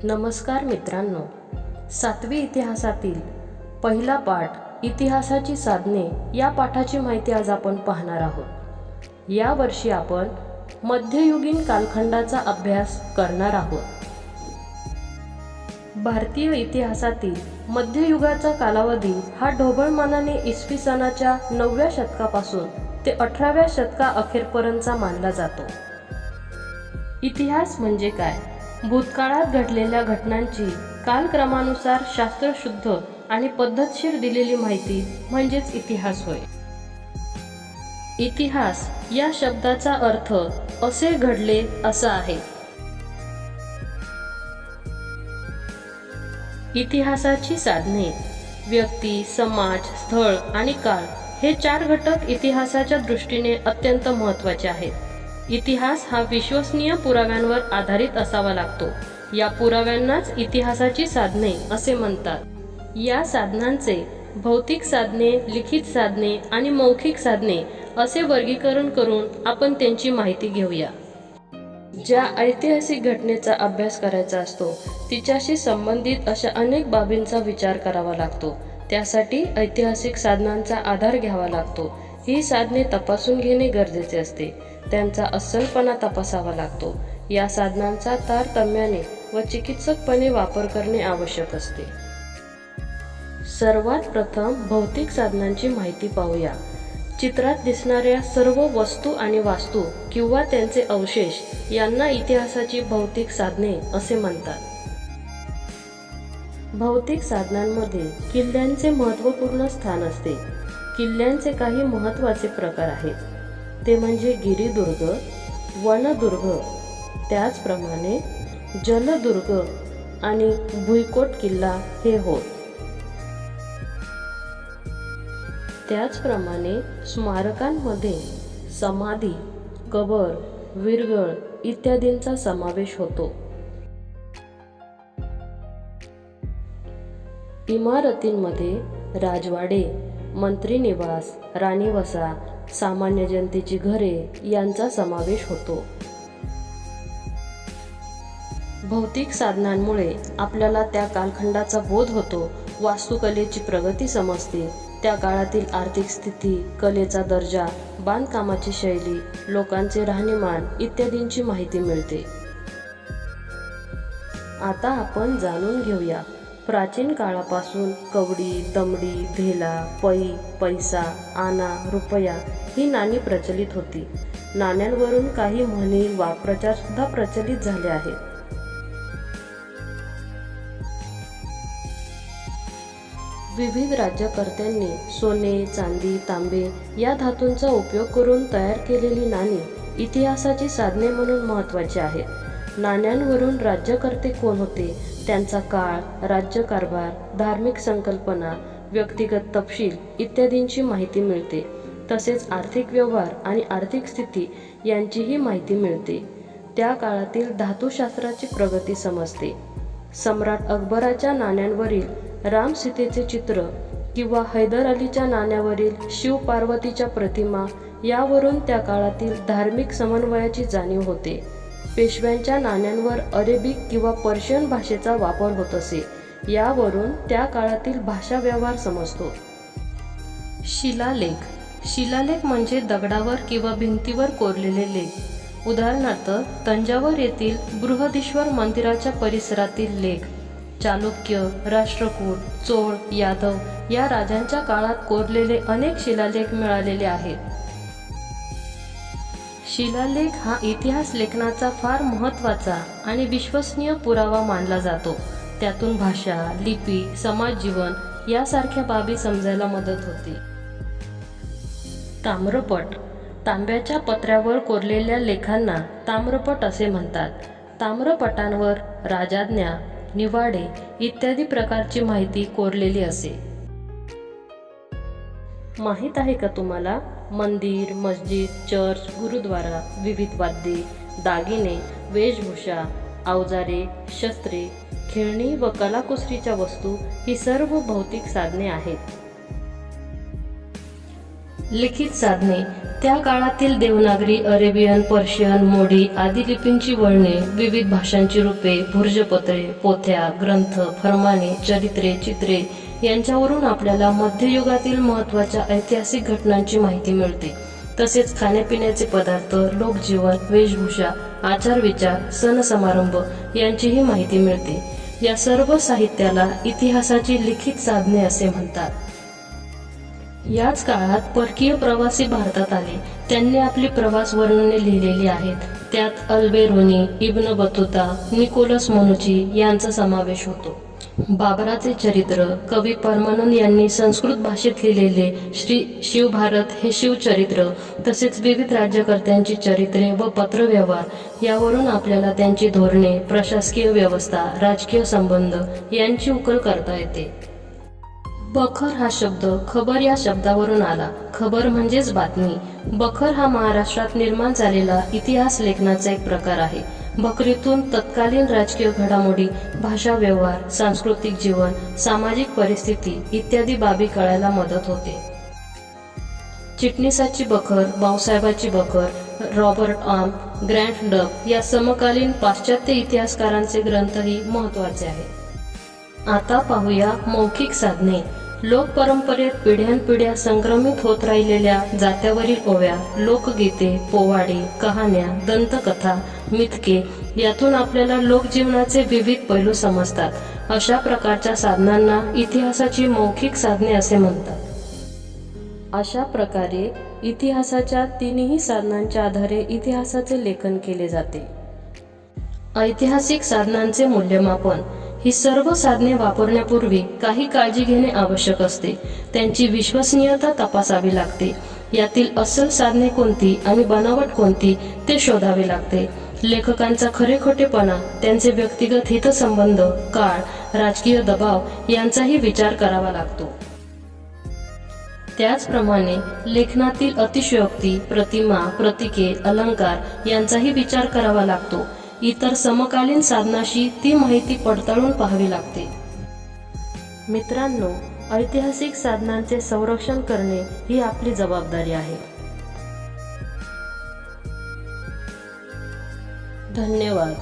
नमस्कार मित्रांनो, 7वी इतिहासातील पहिला पाठ इतिहासाची साधने या पाठाची माहिती आज आपण पाहणार आहोत। या वर्षी आपण मध्ययुगीन कालखंडाचा अभ्यास करणार आहोत। भारतीय इतिहासातील मध्ययुगाचा कालावधी हा ढोबळमानाने इसवी सनाच्या 9व्या शतकापासून ते 18व्या शतकाअखेरपर्यंतचा मानला जातो। इतिहास म्हणजे काय? भूतकाळात घडलेल्या घटनांची कालक्रमानुसार शास्त्रशुद्ध आणि पद्धतशीर दिलेली माहिती म्हणजेच इतिहास होय। इतिहास या शब्दाचा अर्थ असे घडले असा आहे। इतिहासाची साधने व्यक्ती, समाज, स्थळ आणि काळ हे 4 घटक इतिहासाच्या दृष्टीने अत्यंत महत्त्वाचे आहेत। इतिहास हा विश्वसनीय पुराव्यांवर आधारित असावा लागतो। या पुराव्यांनाच इतिहासाची साधने असे म्हणतात। या साधनांचे भौतिक साधने, लिखित साधने आणि मौखिक साधने असे वर्गीकरण करून आपण त्यांची माहिती घेऊया। ज्या ऐतिहासिक घटनेचा अभ्यास करायचा असतो तिच्याशी संबंधित अशा अनेक बाबींचा विचार करावा लागतो। त्यासाठी ऐतिहासिक साधनांचा आधार घ्यावा लागतो। ही साधने तपासून घेणे गरजेचे असते। त्यांचा अस्सलपणा तपासावा लागतो। या साधनांचा तारतम्याने व चिकित्सकपणे वापर करणे आवश्यक असते। सर्वात प्रथम भौतिक साधनांची माहिती पाहूया। चित्रात दिसणाऱ्या सर्व वस्तू आणि वास्तू किंवा त्यांचे अवशेष यांना इतिहासाची भौतिक साधने असे म्हणतात। भौतिक साधनांमध्ये किल्ल्यांचे महत्त्वपूर्ण स्थान असते। किल्ल्यांचे काही महत्त्वाचे प्रकार आहेत, ते म्हणजे गिरिदुर्ग, वनदुर्ग, त्याचप्रमाणे जलदुर्ग आणि भुईकोट किल्ला हे होत। त्याचप्रमाणे स्मारकांमध्ये समाधी, कबर, विरगळ इत्यादींचा समावेश होतो। इमारतींमध्ये राजवाडे, मंत्री निवास, राणीवसा, सामान्य जनतेची घरे यांचा समावेश होतो। भौतिक साधनांमुळे आपल्याला त्या कालखंडाचा बोध होतो। वास्तुकलेची प्रगती समजते। त्या काळातील आर्थिक स्थिती, कलेचा दर्जा, बांधकामाची शैली, लोकांचे राहणीमान इत्यादींची माहिती मिळते। आता आपण जाणून घेऊया प्राचीन काळापासून कवडी, दमडी, धेला, पै, पैसा, आना, रुपया ही नाणी प्रचलित होती। नाण्यांवरून काही म्हणी, वाक्प्रचार सुद्धा प्रचलित झाले आहेत। विविध राज्यकर्त्यांनी सोने, चांदी, तांबे या धातूंचा उपयोग करून तयार केलेली नाणी इतिहासाची साधने म्हणून महत्त्वाची आहेत। नाण्यांवरून राज्यकर्ते कोण होते, त्यांचा काळ, राज्यकारभार, धार्मिक संकल्पना, व्यक्तिगत तपशील इत्यादींची माहिती मिळते। तसेच आर्थिक व्यवहार आणि आर्थिक स्थिती यांचीही माहिती मिळते। त्या काळातील धातुशास्त्राची प्रगती समजते। सम्राट अकबराच्या नाण्यांवरील राम सीतेचे चित्र किंवा हैदर अलीच्या नाण्यावरील शिव पार्वतीच्या प्रतिमा यावरून त्या काळातील धार्मिक समन्वयाची जाणीव होते। पेशव्यांच्या नाण्यांवर अरेबिक किंवा पर्शियन भाषेचा वापर होत असे। यावरून त्या काळातील भाषा व्यवहार समजतो। शिलालेख शिलालेख म्हणजे दगडावर किंवा भिंतीवर कोरलेले लेख। उदाहरणार्थ तंजावर येथील बृहदीश्वर मंदिराच्या परिसरातील लेख। चालुक्य, राष्ट्रकूट, चोळ, यादव या राजांच्या काळात कोरलेले अनेक शिलालेख मिळालेले आहेत। शिलालेख हा इतिहास लेखनाचा फार महत्त्वाचा आणि विश्वसनीय पुरावा मानला जातो। त्यातून भाषा, लिपी, समाजजीवन यासारख्या बाबी समजायला मदत होते। ताम्रपट तांब्याच्या पत्र्यावर कोरलेल्या लेखांना ताम्रपट असे म्हणतात। ताम्रपटांवर राजाज्ञा, निवाडे इत्यादी प्रकारची माहिती कोरलेली असे। माहीत आहे का तुम्हाला? मंदिर, मस्जिद, चर्च, गुरुद्वारा, विविध वाद्ये, दागिने, वेशभूषा, अवजारे, शस्त्रे, खेळणी व कलाकुसरीच्या वस्तू ही सर्व भौतिक साधने आहेत। लिखित साधने त्या काळातील देवनागरी, अरेबियन, पर्शियन, मोडी आदी लिपींची वळणे, विविध भाषांची रूपे, भुर्जपत्रे, पोथ्या, ग्रंथ, फरमाने, चरित्रे, चित्रे यांच्यावरून आपल्याला मध्ययुगातील महत्त्वाच्या ऐतिहासिक घटनांची माहिती मिळते. तसेच खाण्यापिण्याचे पदार्थ, लोकजीवन, वेशभूषा, आचारविचार, सण समारंभ यांचीही माहिती मिळते. या सर्व साहित्याला इतिहासाची लिखित साधने असे म्हणतात. याच काळात परकीय प्रवासी भारतात आले. त्यांनी आपली प्रवास वर्णने लिहिलेली आहेत. त्यात अल्बेरुनी, इब्न बतुता, निकोलस मनुची यांचा समावेश होतो. बाबराचे चरित्र, कवी परमानंद यांनी संस्कृत भाषेत लिहिलेले श्री शिवभारत हे शिवचरित्र, तसेच विविध राज्यकर्त्यांची चरित्रे व पत्रव्यवहार यावरून आपल्याला त्यांची धोरणे, प्रशासकीय व्यवस्था, राजकीय संबंध यांची उकल करता येते. बखर हा शब्द खबर या शब्दावरून आला. खबर म्हणजेच बातमी. बखर हा महाराष्ट्रात निर्माण झालेला इतिहास लेखनाचा एक प्रकार आहे. बखरीतून तत्कालीन राजकीय घडामोडी, भाषा व्यवहार, सांस्कृतिक जीवन, सामाजिक परिस्थिती इत्यादी बाबी कळायला मदत होते. चिटणीसाची बखर, भाऊसाहेबाची बखर, रॉबर्ट आर्म, ग्रँट डब या समकालीन पाश्चात्य इतिहासकारांचे ग्रंथही महत्त्वाचे आहेत. आता पाहूया मौखिक साधने. लोकपरंपरेत पिढ्यानपिढ्या संक्रमित होत राहिलेल्या जात्यावरील ओव्या, लोकगीते, पोवाडे, कहाण्या, दंतकथा, मिथके यातून आपल्याला लोकजीवनाचे विविध पैलू समजतात. अशा प्रकारच्या साधनांना इतिहासाची मौखिक साधने असे म्हणतात. अशा प्रकारे इतिहासाच्या तिन्ही साधनांच्या आधारे इतिहासाचे लेखन केले जाते. ऐतिहासिक साधनांचे मूल्यमापन. ही सर्व साधने वापरण्यापूर्वी काही काळजी घेणे आवश्यक असते. त्यांची विश्वसनीयता तपासावी लागते. यातील अस्सल साधने कोणती आणि बनावट कोणती ते शोधावे लागते. लेखकांचा खरेखोटेपणा, त्यांचे व्यक्तिगत हितसंबंध, काळ, राजकीय दबाव यांचाही विचार करावा लागतो. त्याचप्रमाणे लेखनातील अतिशयोक्ती, प्रतिमा, प्रतीके, अलंकार यांचाही विचार करावा लागतो. इतर समकालीन साधनाशी ती माहिती पडताळून पाहावी लागते. मित्रांनो, ऐतिहासिक साधनांचे संरक्षण करणे ही आपली जबाबदारी आहे. धन्यवाद.